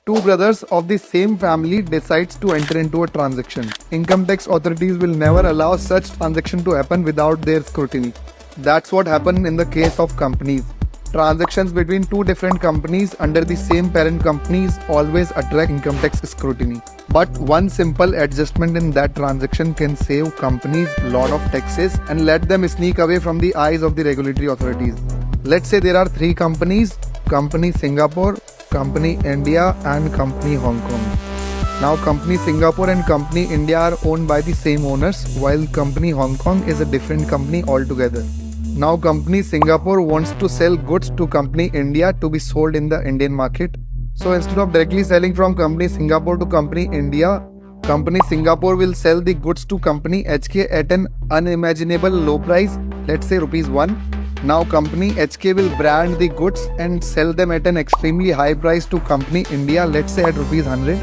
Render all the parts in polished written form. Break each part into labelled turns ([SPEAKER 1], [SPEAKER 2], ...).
[SPEAKER 1] Two brothers of the same family decides to enter into a transaction. Income tax authorities will never allow such transaction to happen without their scrutiny. That's what happened in the case of companies. Transactions between two different companies under the same parent companies always attract income tax scrutiny. But one simple adjustment in that transaction can save companies a lot of taxes and let them sneak away from the eyes of the regulatory authorities. Let's say there are three companies: Company Singapore, Company India and Company Hong Kong. Now Company Singapore and Company India are owned by the same owners, while Company Hong Kong is a different company altogether. Now Company Singapore wants to sell goods to Company India to be sold in the Indian market. So instead of directly selling from Company Singapore to Company India, Company Singapore will sell the goods to Company HK at an unimaginable low price, let's say ₹1. Now Company HK will brand the goods and sell them at an extremely high price to Company India, let's say at ₹100.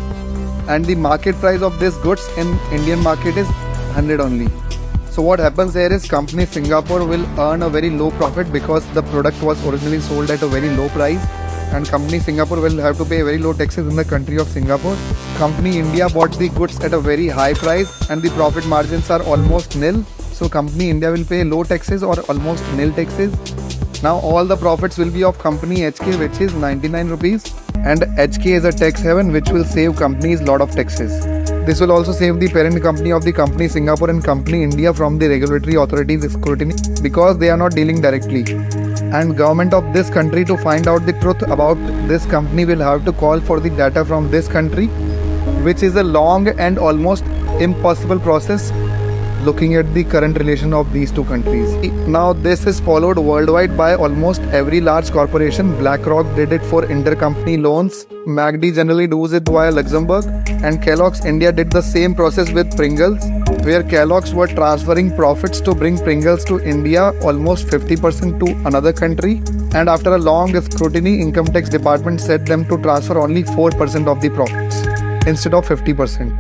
[SPEAKER 1] And the market price of these goods in Indian market is 100 only. So what happens here is Company Singapore will earn a very low profit because the product was originally sold at a very low price, and Company Singapore will have to pay very low taxes in the country of Singapore. Company India bought the goods at a very high price and the profit margins are almost nil. So Company India will pay low taxes or almost nil taxes. Now all the profits will be of Company HK, which is 99 rupees, and HK is a tax haven which will save companies lot of taxes. This will also save the parent company of the Company Singapore and Company India from the regulatory authorities' scrutiny because they are not dealing directly. And government of this country, to find out the truth about this company, will have to call for the data from this country, which is a long and almost impossible process looking at the current relation of these two countries. Now this is followed worldwide by almost every large corporation. BlackRock did it for intercompany loans, MACD generally does it via Luxembourg, and Kellogg's India did the same process with Pringles, where Kellogg's were transferring profits to bring Pringles to India, almost 50% to another country, and after a long scrutiny, income tax department said them to transfer only 4% of the profits instead of 50%.